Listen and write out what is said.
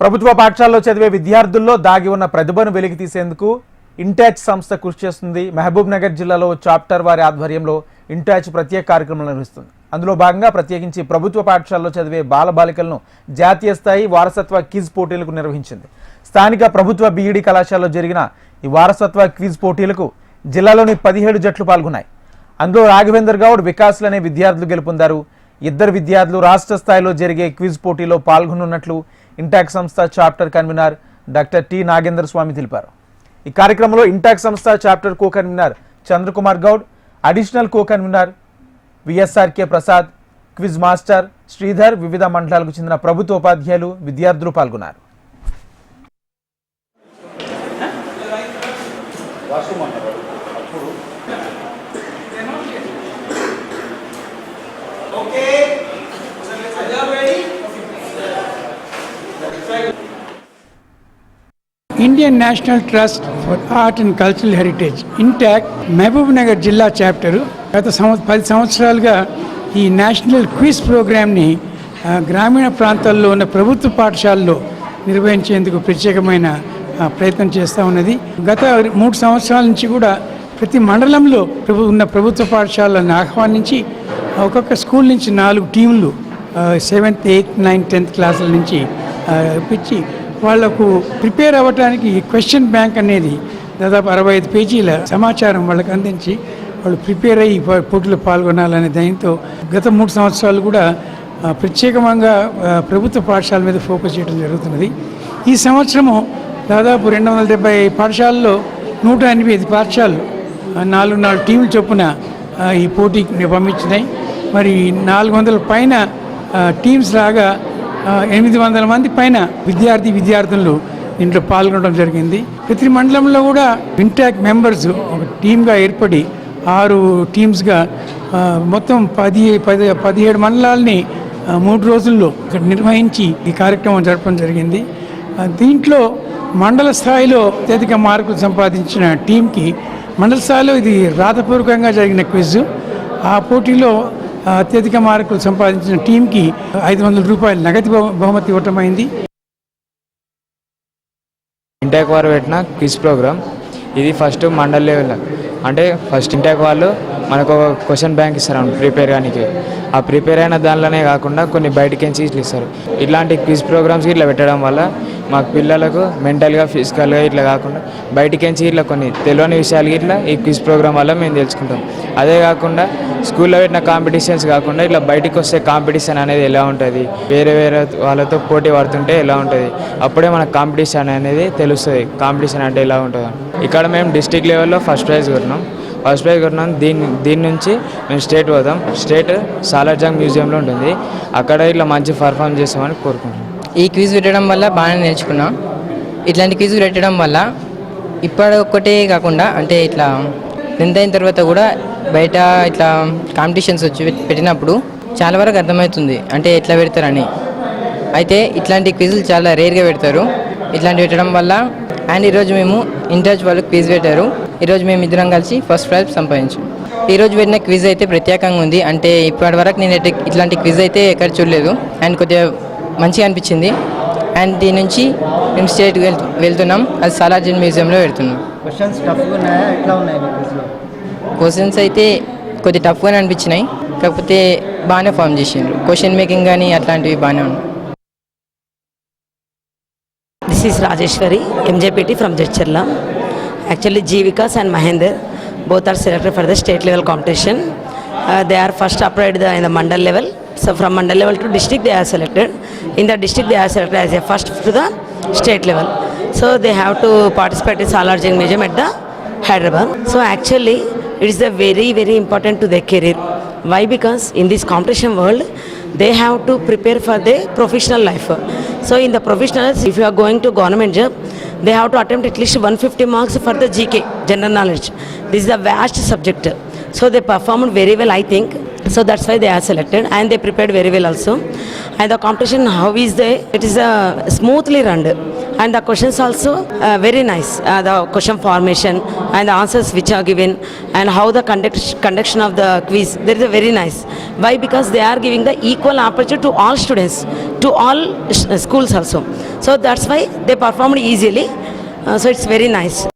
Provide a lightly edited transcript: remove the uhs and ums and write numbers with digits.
ప్రభుత్వ పాఠశాలలో చదివే విద్యార్థుల్లో దాగి ఉన్న ప్రతిభను వెలికి తీసేందుకు ఇంటాచ్ సంస్థ కృషి చేస్తుంది. మహబూబ్ నగర్ జిల్లాలో చాప్టర్ వారి ఆధ్వర్యంలో ఇంటాచ్ ప్రత్యేక కార్యక్రమాలు నిర్వహిస్తుంది. అందులో భాగంగా ప్రత్యేకించి ప్రభుత్వ పాఠశాలలో చదివే బాలబాలికలను జాతీయ స్థాయి వారసత్వ క్విజ్ పోటీలకు నిర్వహించింది. స్థానిక ప్రభుత్వ బీఈడీ కళాశాలలో జరిగిన ఈ వారసత్వ క్విజ్ పోటీలకు జిల్లాలోని 17 జట్లు పాల్గొన్నాయి. అందులో రాఘవేందర్ గౌడ్, వికాస్ అనే విద్యార్థులు గెలుపొందారు. ఇద్దరు విద్యార్థులు రాష్ట్ర స్థాయిలో జరిగే క్విజ్ పోటీలో పాల్గొనున్నట్లు ఇంటాక్ సంస్థ chapter convener doctor T Nagender Swamy తెలిపారు. ఈ కార్యక్రమంలో ఇంటాక్ సంస్థ chapter co convener Chandrakumar Goud, additional co convener VSRK Prasad, quiz master Sridhar, వివిధ మండలాలకు చెందిన ప్రభుత్వ ఉపాధ్యాయులు, విద్యార్థులు పాల్గొన్నారు. Indian National Trust for Art and Cultural Heritage INTACH Mahabubnagar జిల్లా చాప్టరు గత 10 సంవత్సరాలుగా ఈ నేషనల్ క్విజ్ ప్రోగ్రామ్ని గ్రామీణ ప్రాంతాల్లో ఉన్న ప్రభుత్వ పాఠశాలలో నిర్వహించేందుకు ప్రత్యేకమైన ప్రయత్నం చేస్తూ ఉన్నది. గత 3 సంవత్సరాల నుంచి కూడా ప్రతి మండలంలో ఉన్న ప్రభుత్వ పాఠశాలను ఆహ్వానించి ఒక్కొక్క స్కూల్ నుంచి 4 టీంలు 7th, 8th, 9th, 10th క్లాసుల నుంచి పిచ్చి వాళ్లకు ప్రిపేర్ అవ్వడానికి క్వశ్చన్ బ్యాంక్ అనేది దాదాపు 65 పేజీల సమాచారం వాళ్ళకి అందించి వాళ్ళు ప్రిపేర్ అయ్యి పోటీలో పాల్గొనాలనే దానితో గత 3 సంవత్సరాలు కూడా ప్రత్యేకంగా ప్రభుత్వ పాఠశాల మీద ఫోకస్ చేయడం జరుగుతున్నది. ఈ సంవత్సరము దాదాపు 270 పాఠశాలలో 185 పాఠశాలలు 4 టీంలు చొప్పున ఈ పోటీకి పంపించినాయి. మరి 400 పైన టీమ్స్ లాగా 800 మంది పైన విద్యార్థులు దీంట్లో పాల్గొనడం జరిగింది. ప్రతి మండలంలో కూడా ఇంటాక్ మెంబర్స్ ఒక టీమ్గా ఏర్పడి 6 టీమ్స్గా మొత్తం 17 మండలాల్ని 3 రోజుల్లో ఇక్కడ నిర్వహించి ఈ కార్యక్రమం జరపడం జరిగింది. దీంట్లో మండల స్థాయిలో అత్యధిక మార్కులు సంపాదించిన టీంకి మండల స్థాయిలో ఇది రాతపూర్వకంగా జరిగిన క్విజ్. ఆ పోటీలో అత్యధిక మార్కులు సంపాదించిన టీంకి 500 రూపాయలు నగదు బహుమతి ఇవ్వటమైంది. ఇంటాక్ వారు పెట్టిన క్విజ్ ప్రోగ్రామ్ ఇది ఫస్ట్ మండల్ లెవెల్. అంటే ఫస్ట్ ఇంటాక్ వాళ్ళు మనకు ఒక క్వశ్చన్ బ్యాంక్ ఇస్తారు ప్రిపేర్ కానీ. ఆ ప్రిపేర్ అయిన దానిలోనే కాకుండా కొన్ని బయటికి ఇట్లా ఇస్తారు. ఇట్లాంటి క్విజ్ ప్రోగ్రామ్స్ ఇట్లా పెట్టడం వల్ల మాకు పిల్లలకు మెంటల్గా, ఫిజికల్గా ఇట్లా కాకుండా బయటికి ఇట్లా కొన్ని తెలియని విషయాలు ఇట్లా ఈ క్విజ్ ప్రోగ్రామ్ వల్ల మేము తెలుసుకుంటాం. అదే కాకుండా స్కూల్లో పెట్టిన కాంపిటీషన్స్ కాకుండా ఇట్లా బయటికి వస్తే కాంపిటీషన్ అనేది ఎలా ఉంటుంది, వేరే వాళ్ళతో పోటీ పడుతుంటే ఎలా ఉంటుంది, అప్పుడే మనకు కాంపిటీషన్ అనేది తెలుస్తుంది. కాంపిటీషన్ అంటే ఎలా ఉంటుంది. ఇక్కడ మేము డిస్ట్రిక్ట్ లెవెల్లో ఫస్ట్ ప్రైజ్ కొట్టినాం. దీని నుంచి మేము స్టేట్ పోతాం. స్టేట్ సాలార్జంగ్ మ్యూజియంలో ఉంటుంది. అక్కడ ఇట్లా మంచి పర్ఫామ్ చేస్తామని కోరుకుంటున్నాం. ఈ క్విజ్ పెట్టడం వల్ల బాగానే నేర్చుకున్నాం. ఇట్లాంటి క్విజ్ పెట్టడం వల్ల ఇప్పుడు ఒక్కటే కాకుండా అంటే ఇట్లా 10th అయిన తర్వాత కూడా బయట ఇట్లా కాంపిటీషన్స్ వచ్చి పెట్టినప్పుడు చాలా వరకు అర్థమవుతుంది అంటే ఎట్లా పెడతారని. అయితే ఇట్లాంటి క్విజులు చాలా రేర్గా పెడతారు. ఇట్లాంటి పెట్టడం వల్ల అండ్ ఈరోజు మేము ఇంటాచ్ వాళ్ళు క్విజ్ పెట్టారు. ఈరోజు మేము ఇద్దరం కలిసి ఫస్ట్ ప్రైజ్ సంపాదించాం. ఈరోజు పెట్టిన క్విజ్ అయితే ప్రత్యేకంగా ఉంది. అంటే ఇప్పటి వరకు నేను ఇట్లాంటి క్విజ్ అయితే ఎక్కడ చూడలేదు అండ్ కొద్దిగా మంచిగా అనిపించింది. అండ్ దీని నుంచి మేము స్టేట్ వెళ్తున్నాం. అది సాలార్జంగ్ మ్యూజియంలో వెళ్తున్నాం. క్వశ్చన్స్ అయితే కొద్ది టఫ్గానే అనిపించినాయి. కాకపోతే బాగానే ఫామ్ చేసిండ్రు. క్వశ్చన్ మేకింగ్ కానీ అట్లాంటివి బాగానే ఉన్నాయి. This is Rajeshwari, MJPT from Jechcherla. Actually, Vikas and Mahendra both are selected for the state level competition. They are first applied in the mandal level. So from mandal level to district they are selected. In the district they are selected as a first to the state level. So they have to participate in Salarjung Museum at the Hyderabad. So actually it is a very important to their career. Why? Because in this competition world they have to prepare for their professional life. So in the professionals, if you are going to government job, they have to attempt at least 150 marks for the GK, general knowledge. This is a vast subject. So they performed very well, I think. So that's why they are selected, and they prepared very well also. And the competition, how is they? It is smoothly run, and the questions also very nice. The question formation and the answers which are given, and how the conduction of the quiz, there is a very nice. Why? Because they are giving the equal opportunity to all students, to all schools also. So that's why they performed easily. So it's very nice.